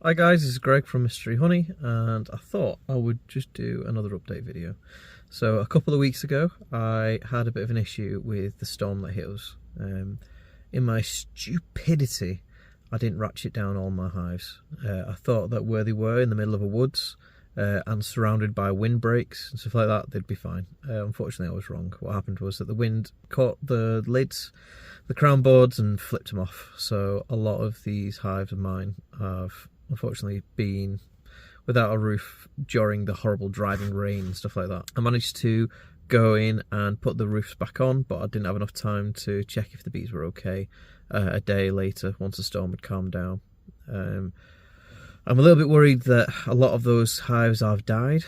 Hi guys, this is Greg from Mystery Honey, and I thought I would just do another update video. So a couple of weeks ago I had a bit of an issue with the storm that hit us. In my stupidity I didn't ratchet down all my hives. I thought that where they were in the middle of a woods and surrounded by windbreaks and stuff like that, they'd be fine. Unfortunately I was wrong. What happened was that the wind caught the lids, the crown boards, and flipped them off. So a lot of these hives of mine have unfortunately been without a roof during the horrible driving rain and stuff like that. I managed to go in and put the roofs back on, but I didn't have enough time to check if the bees were okay a day later once the storm had calmed down. I'm a little bit worried that a lot of those hives have died,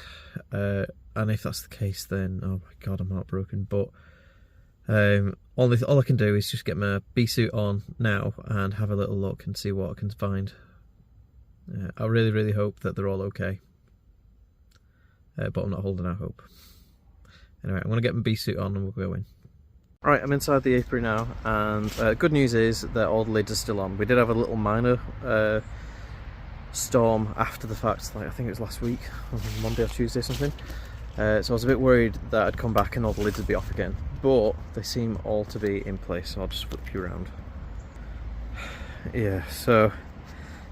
and if that's the case then oh my god, I'm heartbroken. But all I can do is just get my bee suit on now and have a little look and see what I can find. I really hope that they're all okay, but I'm not holding out hope. Anyway, I'm going to get my bee suit on and we'll go in. Right, I'm inside the apiary now, and good news is that all the lids are still on. We did have a little minor storm after the fact, like I think it was last week, Monday or Tuesday or something. So I was a bit worried that I'd come back and all the lids would be off again, but they seem all to be in place, so I'll just flip you around. Yeah, so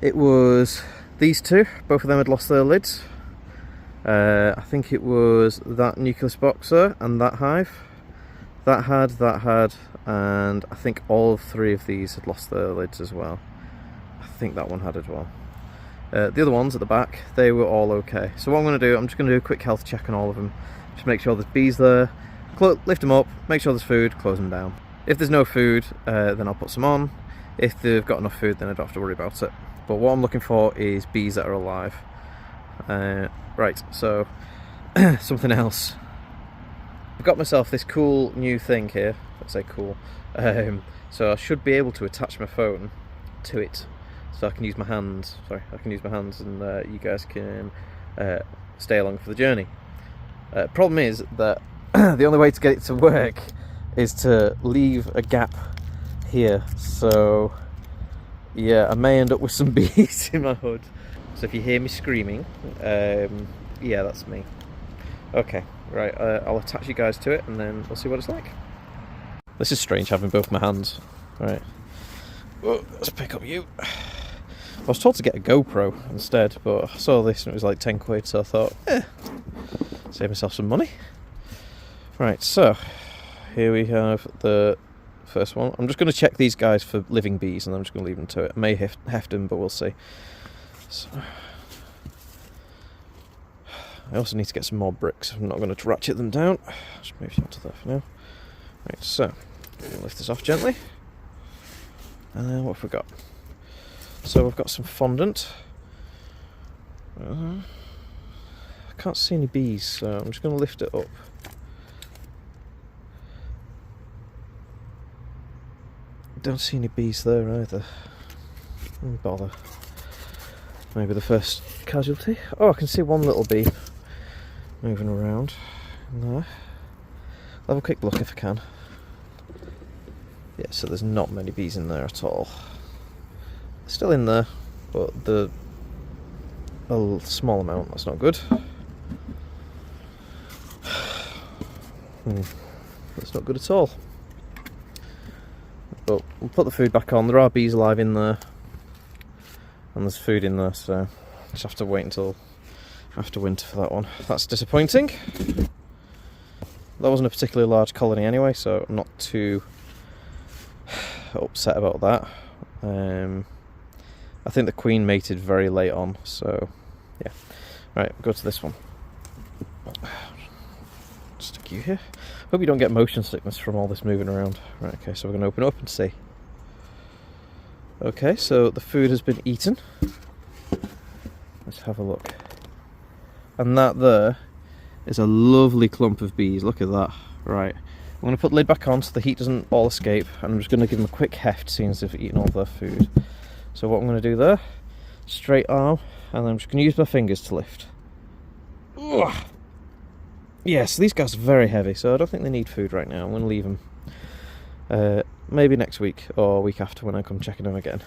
it was these two, both of them had lost their lids. I think it was that nucleus boxer and that hive. That had, and I think all three of these had lost their lids as well. I think that one had as well. The other ones at the back, they were all okay. So what I'm going to do, I'm just going to do a quick health check on all of them. Just make sure there's bees there, lift them up, make sure there's food, close them down. If there's no food, then I'll put some on. If they've got enough food, then I don't have to worry about it. But what I'm looking for is bees that are alive. Right, so something else. I've got myself this cool new thing here. Let's say cool. So I should be able to attach my phone to it, so I can use my hands. Sorry, I can use my hands, and you guys can stay along for the journey. Problem is that the only way to get it to work is to leave a gap here. So yeah, I may end up with some bees in my hood. So if you hear me screaming, yeah, that's me. Okay, right, I'll attach you guys to it and then we'll see what it's like. This is strange having both my hands. Right, well, let's pick up you. I was told to get a GoPro instead, but I saw this and it was like 10 quid, so I thought, save myself some money. Right, so here we have the first one. I'm just going to check these guys for living bees and then I'm just going to leave them to it. I may heft them, but we'll see. So, I also need to get some more bricks. I'm not going to ratchet them down. Just move you onto there for now. Right, so we'll lift this off gently. And then what have we got? So we've got some fondant. I can't see any bees, so I'm just going to lift it up. Don't see any bees there either. Bother. Maybe the first casualty. Oh, I can see one little bee moving around in there. I'll have a quick look if I can. Yeah, so there's not many bees in there at all. They're still in there, but a small amount. That's not good. That's not good at all. But we'll put the food back on. There are bees alive in there, and there's food in there, so just have to wait until after winter for that one. That's disappointing. That wasn't a particularly large colony anyway, so I'm not too upset about that. I think the queen mated very late on, so yeah. Right, go to this one. Stick you here. Hope you don't get motion sickness from all this moving around. Right, okay, so we're going to open up and see. Okay, so the food has been eaten. Let's have a look. And that there is a lovely clump of bees. Look at that. Right, I'm going to put the lid back on so the heat doesn't all escape, and I'm just going to give them a quick heft seeing as they've eaten all their food. So what I'm going to do there, straight arm, and then I'm just going to use my fingers to lift. Ugh. Yes, these guys are very heavy, so I don't think they need food right now. I'm going to leave them. Maybe next week or week after when I come checking them again.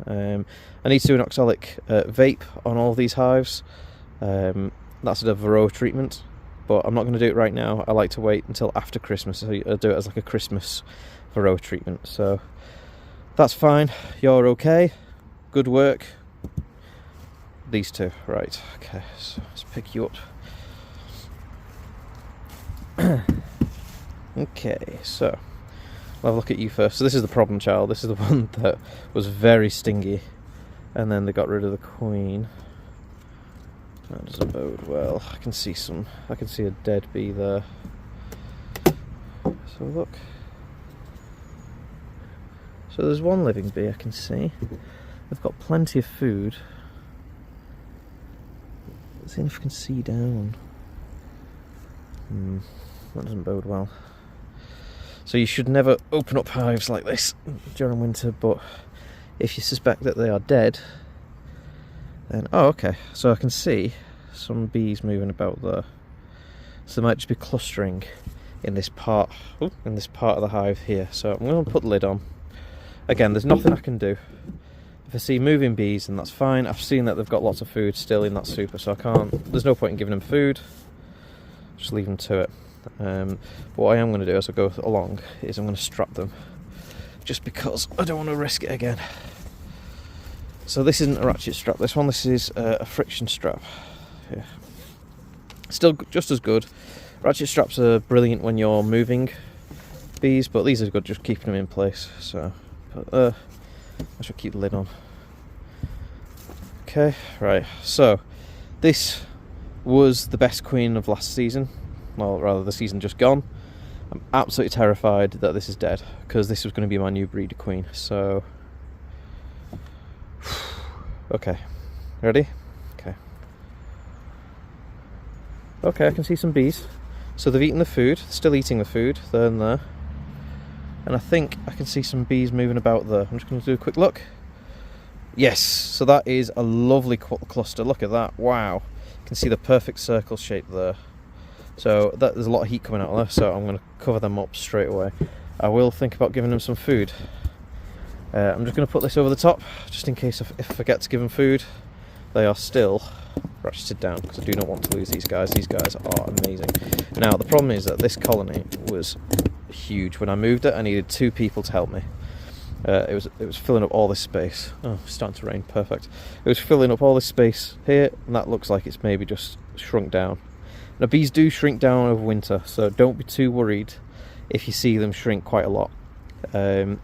I need to do an oxalic vape on all of these hives. That's a varroa treatment, but I'm not going to do it right now. I like to wait until after Christmas, so I'll do it as like a Christmas varroa treatment. So that's fine. You're okay. Good work. These two, right? Okay, so let's pick you up. Okay, so I'll have a look at you first. So this is the problem child. This is the one that was very stingy, and then they got rid of the queen. That doesn't bode well. I can see a dead bee there. So look. So there's one living bee I can see. They've got plenty of food. Let's see if I can see down. That doesn't bode well. So you should never open up hives like this during winter, but if you suspect that they are dead, then, oh okay, so I can see some bees moving about there. So they might just be clustering in this part, of the hive here. So I'm going to put the lid on. Again, there's nothing I can do. If I see moving bees, then that's fine. I've seen that they've got lots of food still in that super, so I can't, there's no point in giving them food. Just leave them to it. What I am going to do as I go along is I'm going to strap them, just because I don't want to risk it again. So this isn't a ratchet strap, this is a friction strap. Yeah. Still just as good. Ratchet straps are brilliant when you're moving bees, but these are good just keeping them in place. So I should keep the lid on. Okay, right, so this was the best queen of last season, well rather the season just gone. I'm absolutely terrified that this is dead, because this was going to be my new breeder queen. So okay, ready? Okay, I can see some bees. So they've eaten the food, still eating the food, there and there. And I think I can see some bees moving about there. I'm just going to do a quick look. Yes, so that is a lovely cluster. Look at that, wow. You can see the perfect circle shape there. So there's a lot of heat coming out of there, so I'm going to cover them up straight away. I will think about giving them some food. I'm just going to put this over the top, just in case if I forget to give them food. They are still ratcheted down, because I do not want to lose these guys. These guys are amazing. Now the problem is that this colony was huge. When I moved it, I needed 2 people to help me. It was filling up all this space. Oh, it's starting to rain, perfect. It was filling up all this space here, and that looks like it's maybe just shrunk down. Now bees do shrink down over winter, so don't be too worried if you see them shrink quite a lot. I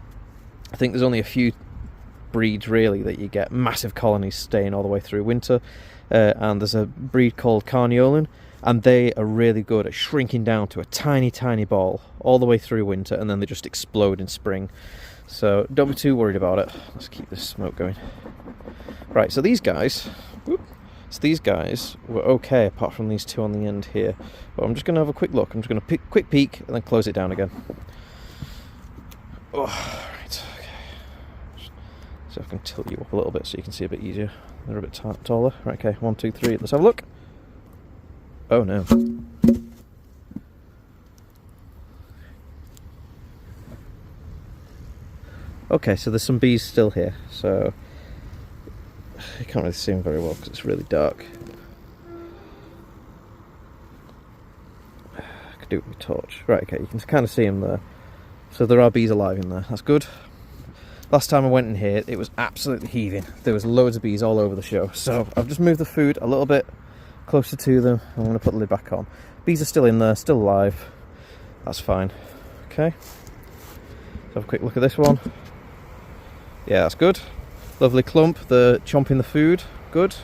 think there's only a few breeds really that you get massive colonies staying all the way through winter, and there's a breed called Carniolan, and they are really good at shrinking down to a tiny ball all the way through winter, and then they just explode in spring. So don't be too worried about it. Let's keep this smoke going. Right, so these guys were okay apart from these 2 on the end here, but I'm just going to have a quick look. I'm just going to quick peek and then close it down again. Oh, right, okay. So I can tilt you up a little bit so you can see a bit easier. They're a bit taller. Right, okay, 1, 2, 3. Let's have a look. Oh no. Okay, so there's some bees still here, so you can't really see them very well because it's really dark. I could do it with a torch. Right, okay, you can kind of see them there. So there are bees alive in there, that's good. Last time I went in here, it was absolutely heaving. There was loads of bees all over the show. So I've just moved the food a little bit closer to them. I'm going to put the lid back on. Bees are still in there, still alive. That's fine. Okay. Let's have a quick look at this one. Yeah, that's good. Lovely clump. They're chomping the food. Good.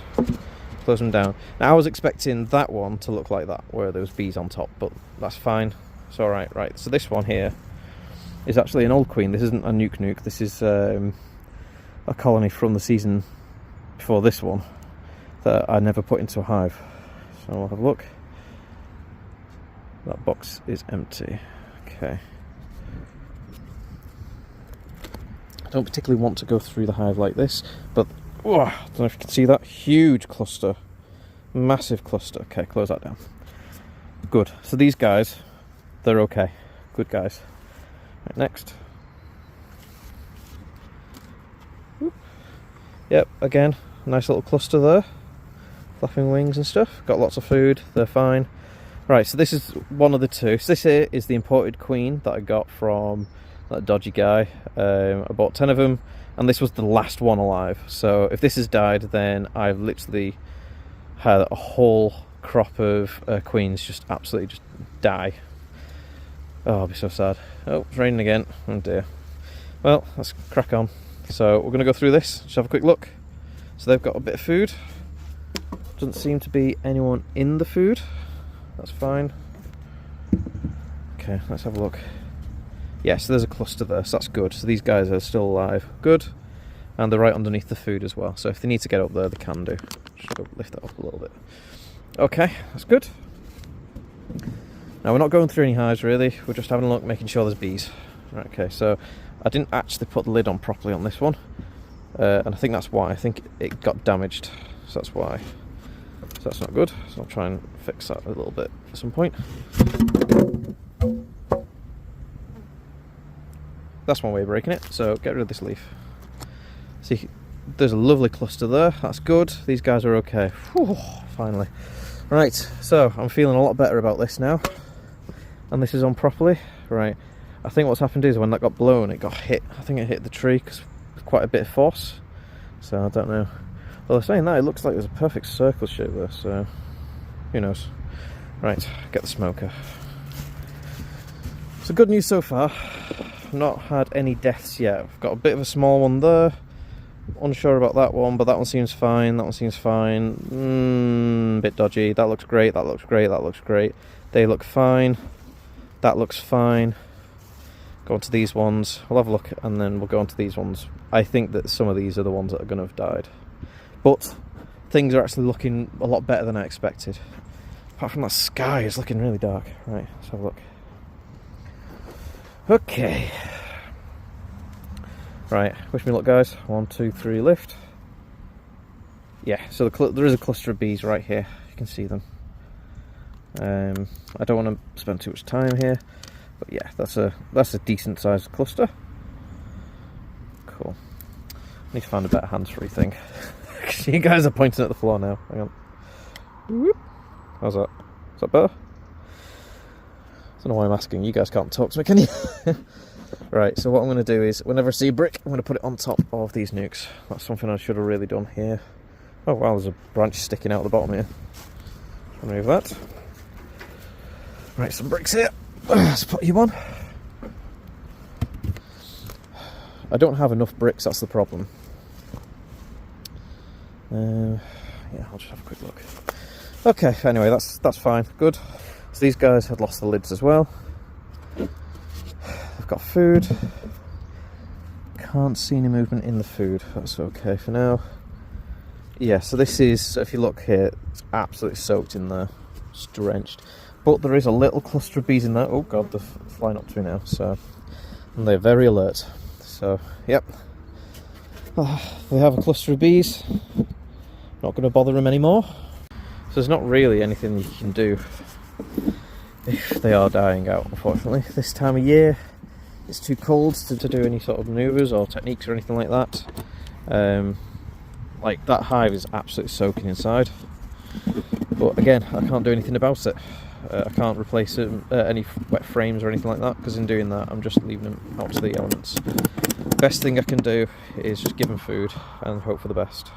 Close them down. Now I was expecting that one to look like that, where there was bees on top, but that's fine. It's alright. Right, so this one here is actually an old queen. This isn't a nuke. This is a colony from the season before this one that I never put into a hive. So I'll have a look. That box is empty. Okay. I don't particularly want to go through the hive like this, but oh, I don't know if you can see that. Huge cluster. Massive cluster. Okay, close that down. Good. So these guys, they're okay. Good guys. Right, next. Yep, again, nice little cluster there. Flapping wings and stuff. Got lots of food, they're fine. Right, so this is one of the two. So this here is the imported queen that I got from that dodgy guy. I bought 10 of them, and this was the last one alive. So if this has died, then I've literally had a whole crop of queens just absolutely just die. Oh, I'll be so sad. Oh, it's raining again. Oh dear. Well, let's crack on. So we're going to go through this, just have a quick look. So they've got a bit of food. Doesn't seem to be anyone in the food. That's fine. Okay, let's have a look. Yeah, so there's a cluster there, so that's good. So these guys are still alive. Good. And they're right underneath the food as well. So if they need to get up there, they can do. Just go lift that up a little bit. Okay, that's good. Now we're not going through any hives really, we're just having a look, making sure there's bees. Right, okay, so I didn't actually put the lid on properly on this one. And I think that's why. I think it got damaged, so that's why. So that's not good, so I'll try and fix that a little bit at some point. That's one way of breaking it, so get rid of this leaf. See, there's a lovely cluster there, that's good. These guys are okay. Whew, finally. Right, so I'm feeling a lot better about this now. And this is on properly. Right, I think what's happened is when that got blown, it got hit. I think it hit the tree because with quite a bit of force. So I don't know. Well, saying that, it looks like there's a perfect circle shape there, so who knows. Right, get the smoker. So good news so far. I've not had any deaths yet. I've got a bit of a small one there. Unsure about that one, but that one seems fine. That one seems fine. Bit dodgy. That looks great. That looks great. That looks great. They look fine. That looks fine. Go on to these ones. We'll have a look, and then we'll go on to these ones. I think that some of these are the ones that are going to have died. But things are actually looking a lot better than I expected. Apart from that sky is looking really dark. Right, let's have a look. Okay. Right, wish me luck guys. 1, 2, 3, lift. Yeah, so there is a cluster of bees right here. You can see them. I don't want to spend too much time here, but yeah, that's a decent sized cluster. Cool. I need to find a better hands-free thing. You guys are pointing at the floor now. Hang on. Whoop. How's that? Is that better? I don't know why I'm asking. You guys can't talk to me, can you? Right, so what I'm going to do is, whenever I see a brick, I'm going to put it on top of these nukes. That's something I should have really done here. Oh wow, there's a branch sticking out the bottom here. Remove that. Right, some bricks here. Let's put you on. I don't have enough bricks, that's the problem. Yeah, I'll just have a quick look. Okay, anyway, that's fine, good. So these guys had lost the lids as well. I've got food. Can't see any movement in the food, that's okay for now. Yeah, so this is, so if you look here, it's absolutely soaked in there, it's drenched. But there is a little cluster of bees in there. Oh god, they're flying up to me now, so, and they're very alert. So, yep. They have a cluster of bees. Not going to bother them anymore. So there's not really anything you can do if they are dying out, unfortunately. This time of year, it's too cold to do any sort of manoeuvres or techniques or anything like that. Like, that hive is absolutely soaking inside. But again, I can't do anything about it. I can't replace any wet frames or anything like that, because in doing that, I'm just leaving them out to the elements. Best thing I can do is just give them food and hope for the best.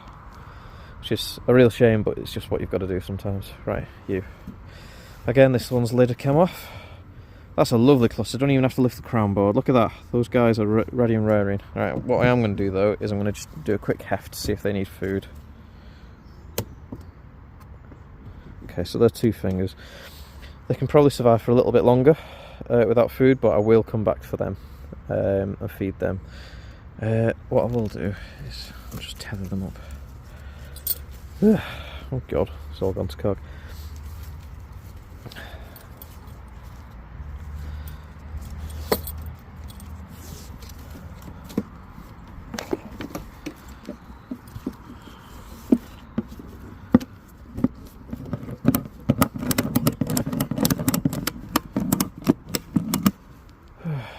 Which is a real shame, but it's just what you've got to do sometimes. Right, you. Again, this one's lid came off. That's a lovely cluster. Don't even have to lift the crown board. Look at that. Those guys are ready and raring. Alright, what I am going to do though is I'm going to just do a quick heft to see if they need food. Okay, so they're 2 fingers. They can probably survive for a little bit longer without food, but I will come back for them and feed them. What I will do is I'll just tether them up. Oh god, it's all gone to cock.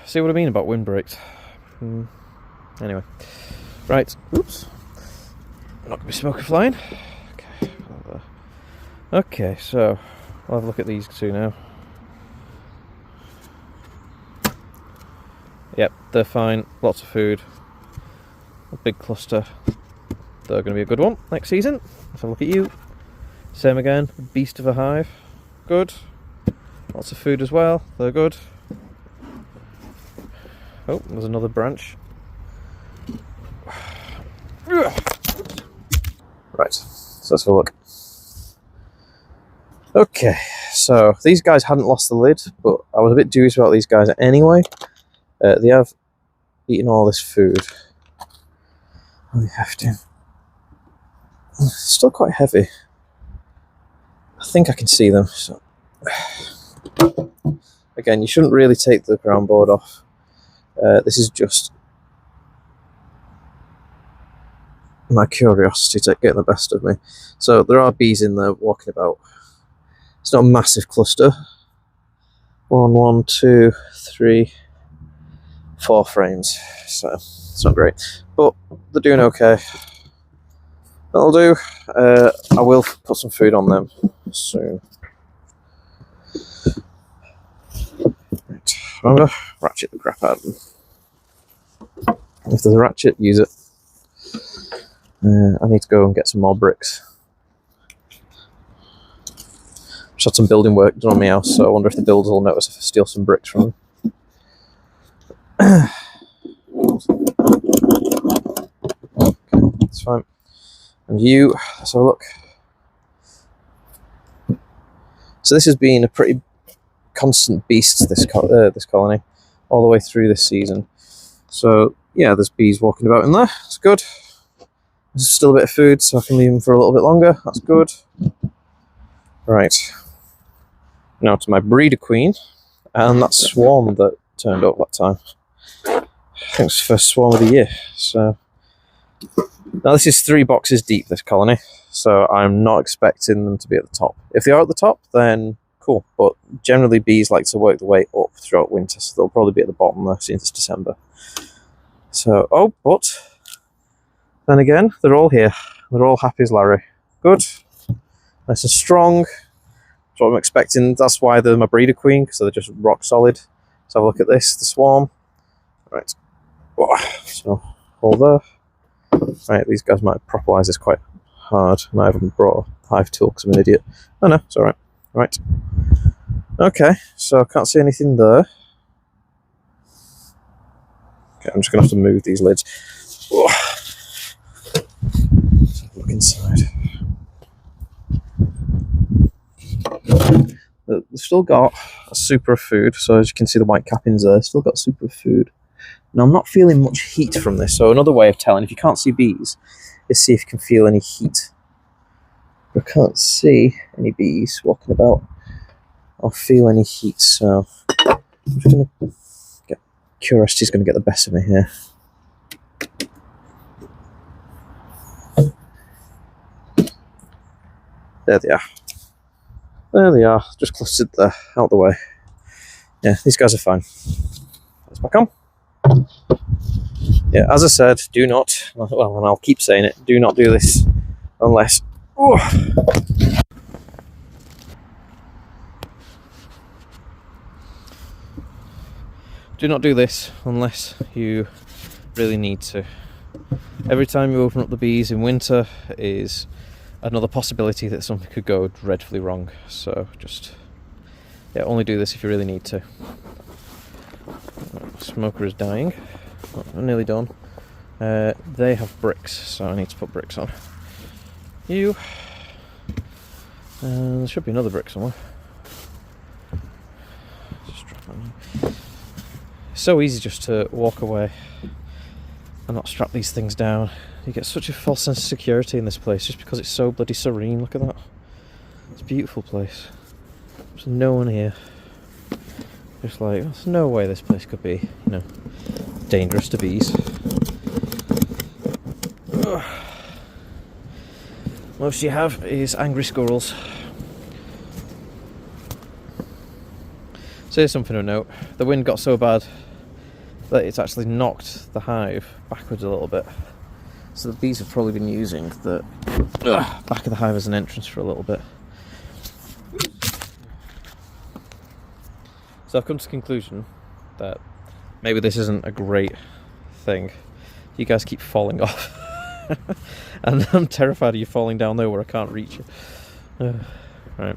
See what I mean about windbreaks? Anyway, right, oops. Not going to be smoker flying. Okay. Okay, so I'll have a look at these two now. Yep, they're fine. Lots of food. A big cluster. They're going to be a good one next season. Let's have a look at you. Same again. Beast of a hive. Good. Lots of food as well. They're good. Oh, there's another branch. Right, so let's have a look. Okay, so these guys hadn't lost the lid, but I was a bit dubious about these guys anyway. They have eaten all this food. Oh, they have to. It's still quite heavy. I think I can see them. So. Again, you shouldn't really take the ground board off. This is just my curiosity to getting the best of me. So there are bees in there walking about. It's not a massive cluster. 1, 2, 3, 4 frames. So it's not great, but they're doing okay. That'll do. I will put some food on them soon. Right. Remember, ratchet the crap out of them. If there's a ratchet, use it. I need to go and get some more bricks. Just had some building work done on my house, so I wonder if the builders will notice if I steal some bricks from them. Okay, that's fine. And you, let's have a look. So this has been a pretty constant beast, this colony, all the way through this season. So yeah, there's bees walking about in there. That's good. There's still a bit of food, so I can leave them for a little bit longer. That's good. Right. Now to my breeder queen, and that swarm that turned up that time. I think it's the first swarm of the year. So now this is 3 boxes deep, this colony, so I'm not expecting them to be at the top. If they are at the top, then cool, but generally bees like to work their way up throughout winter, so they'll probably be at the bottom there since December. So, oh, but then again, they're all here. They're all happy as Larry. Good. Nice and strong. That's what I'm expecting. That's why they're my breeder queen, because they're just rock solid. Let's have a look at this, the swarm. Right. So, all there. Right, these guys might properlise this quite hard, and I haven't brought a hive tool because I'm an idiot. Oh no, it's alright. Right. Okay, so I can't see anything there. Okay, I'm just going to have to move these lids. Let's have a look inside. They've still got a super of food, so as you can see the white cappings there, still got super of food. Now I'm not feeling much heat from this, so another way of telling if you can't see bees is see if you can feel any heat. I can't see any bees walking about or feel any heat, so I'm just going to get, curiosity's going to get the best of me here. There they are. There they are, just clustered there, out the way. Yeah, these guys are fine. Let's back on. Yeah, as I said, do not, well, and I'll keep saying it, do not do this unless... Oh. Do not do this unless you really need to. Every time you open up the bees in winter is another possibility that something could go dreadfully wrong. So just, yeah, only do this if you really need to. Smoker is dying. Oh, I'm nearly done. They have bricks, so I need to put bricks on. You. There should be another brick somewhere. Just drop on. It's so easy just to walk away and not strap these things down. You get such a false sense of security in this place just because it's so bloody serene. Look at that. It's a beautiful place. There's no one here. Just like, there's no way this place could be, you know, dangerous to bees. Ugh. Most you have is angry squirrels. So here's something to note. The wind got so bad that it's actually knocked the hive backwards a little bit. So the bees have probably been using the back of the hive as an entrance for a little bit. So I've come to the conclusion that maybe this isn't a great thing. You guys keep falling off. And I'm terrified of you falling down there where I can't reach you. Right.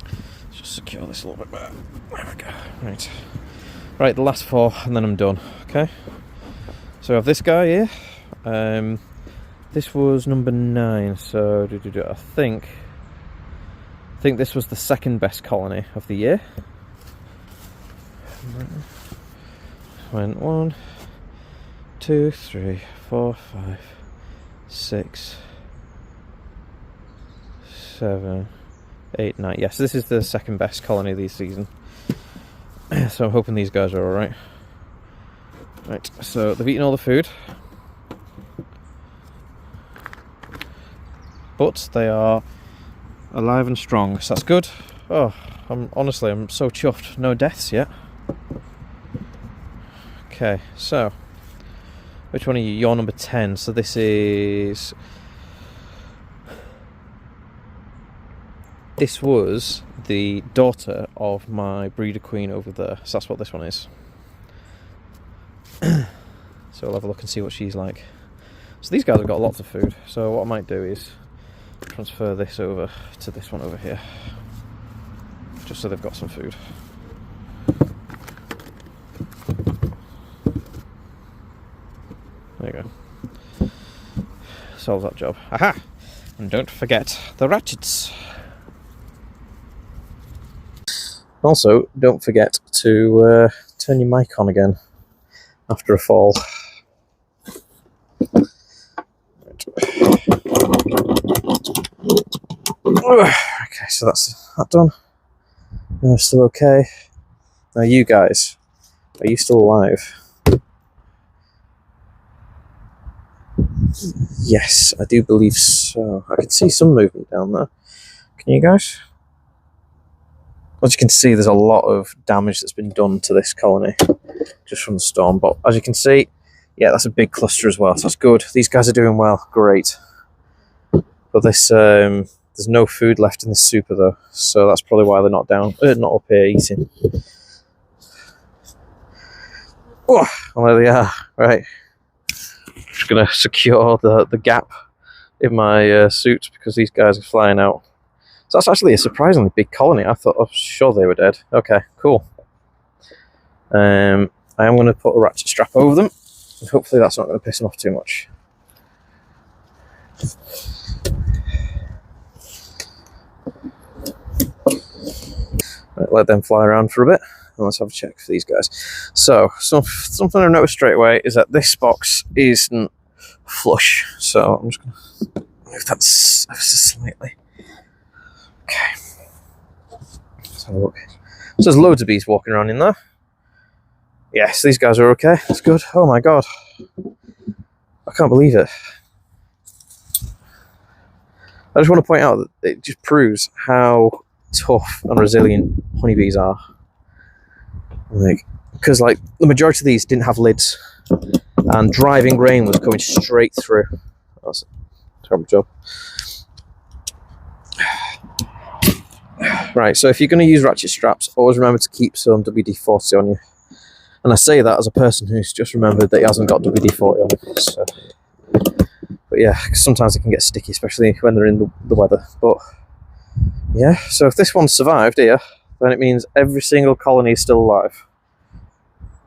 Let's just secure this a little bit better. There we go. Right. Right, the last 4 and then I'm done. Okay. So I have this guy here. This was number 9, so I think this was the second best colony of the year. Went 1, 2, 3, 4, 5, 6, 7, 8, 9. Yes, this is the second best colony this season. So I'm hoping these guys are alright. Right, so they've eaten all the food. But they are alive and strong, so that's good. Oh, I'm so chuffed. No deaths yet. Okay, so which one are you? You're number 10. So this was the daughter of my breeder queen over there. So that's what this one is. So I'll have a look and see what she's like. So these guys have got lots of food. So what I might do is transfer this over to this one over here, just so they've got some food. There you go. Solves that job. Aha! And don't forget the ratchets. Also, don't forget to turn your mic on again after a fall. Okay, so that's that done. You're still okay. Now you guys, are you still alive? Yes, I do believe so. I can see some movement down there. Can you guys? As you can see, there's a lot of damage that's been done to this colony just from the storm. But as you can see, yeah, that's a big cluster as well. So that's good. These guys are doing well. Great. But this, there's no food left in this super though, so that's probably why they're not up here eating. Oh, well, there they are. Right. Just gonna secure the gap in my suit because these guys are flying out. So that's actually a surprisingly big colony. I was sure they were dead. Okay, cool. I am going to put a ratchet strap over them, and hopefully that's not going to piss them off too much. Right, let them fly around for a bit, and let's have a check for these guys. So, something I've noticed straight away is that this box isn't flush. So I'm just going to move that ever so slightly. Okay. Let's have a look. So there's loads of bees walking around in there. Yes, these guys are okay. That's good. Oh my god. I can't believe it. I just want to point out that it just proves how tough and resilient honeybees are. Because the majority of these didn't have lids, and driving rain was coming straight through. That's a terrible job. Right, so if you're going to use ratchet straps, always remember to keep some WD-40 on you. And I say that as a person who's just remembered that he hasn't got WD-40 on him. So. But yeah, sometimes it can get sticky, especially when they're in the weather. But yeah, so if this one survived here, then it means every single colony is still alive,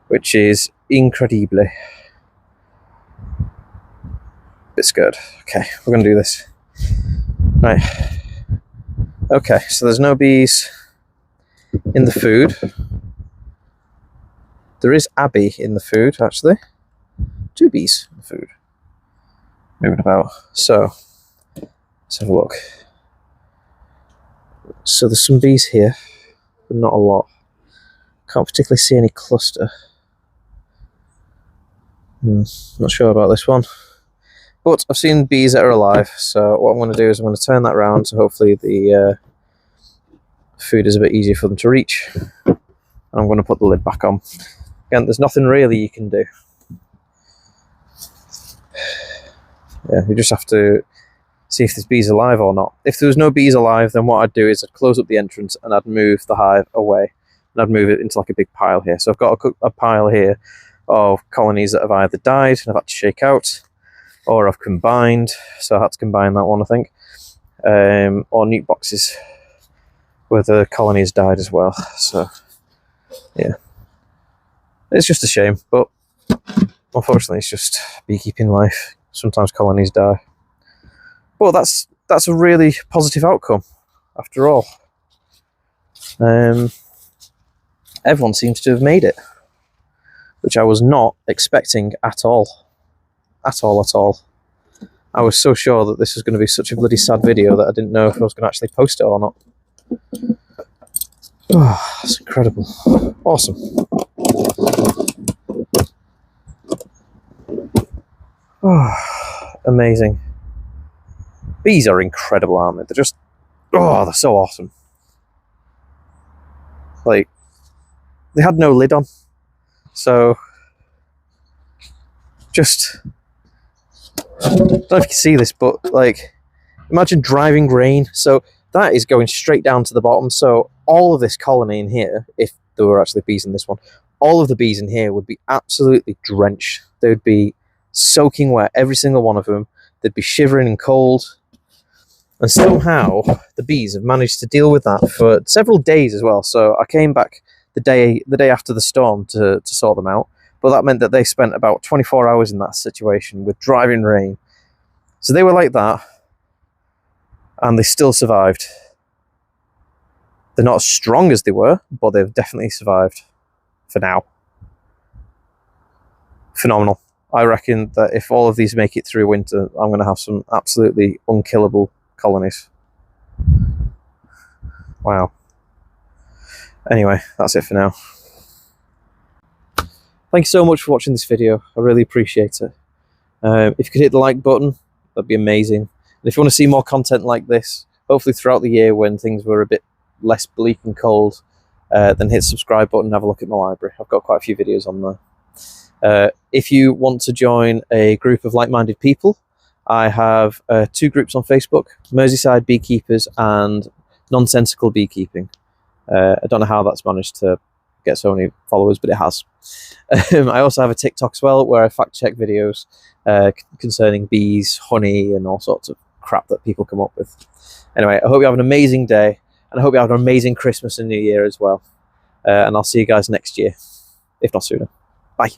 which is incredible. Bit scared. Okay, we're going to do this. Right. Okay, so there's no bees in the food. There is Abby in the food, actually. 2 bees in the food. Moving about. So, let's have a look. So there's some bees here, but not a lot. Can't particularly see any cluster. Not sure about this one. But I've seen bees that are alive, so what I'm going to do is I'm going to turn that around, so hopefully the food is a bit easier for them to reach. And I'm going to put the lid back on. Again, there's nothing really you can do. yeah, you just have to see if there's bees alive or not. If there was no bees alive, then what I'd do is I'd close up the entrance and I'd move the hive away, and I'd move it into like a big pile here. So I've got a pile here of colonies that have either died and I've had to shake out, or I've combined, so I had to combine that one, I think, or nuke boxes where the colonies died as well. So yeah, it's just a shame, but unfortunately it's just beekeeping life. Sometimes colonies die, but that's a really positive outcome after all. Everyone seems to have made it, which I was not expecting at all. At all. I was so sure that this was going to be such a bloody sad video that I didn't know if I was going to actually post it or not. Oh, that's incredible. Awesome. Oh, amazing. Bees are incredible, aren't they? They're just, oh, they're so awesome. Like, they had no lid on. So, just, I don't know if you can see this, but like, imagine driving rain. So that is going straight down to the bottom. So all of this colony in here, if there were actually bees in this one, all of the bees in here would be absolutely drenched. They would be soaking wet, every single one of them. They'd be shivering and cold. And somehow the bees have managed to deal with that for several days as well. So I came back the day after the storm to sort them out. But that meant that they spent about 24 hours in that situation with driving rain. So they were like that, and they still survived. They're not as strong as they were, but they've definitely survived for now. Phenomenal. I reckon that if all of these make it through winter, I'm going to have some absolutely unkillable colonies. Wow. Anyway, that's it for now. Thank you so much for watching this video. I really appreciate it. If you could hit the like button, that'd be amazing. And if you want to see more content like this, hopefully throughout the year when things were a bit less bleak and cold, then hit the subscribe button and have a look at my library. I've got quite a few videos on there. If you want to join a group of like-minded people, I have 2 groups on Facebook, Merseyside Beekeepers and Nonsensical Beekeeping. I don't know how that's managed to get so many followers, but it has. I also have a TikTok as well, where I fact-check videos concerning bees, honey, and all sorts of crap that people come up with. Anyway, I hope you have an amazing day, and I hope you have an amazing Christmas and New Year as well. And I'll see you guys next year, if not sooner. Bye.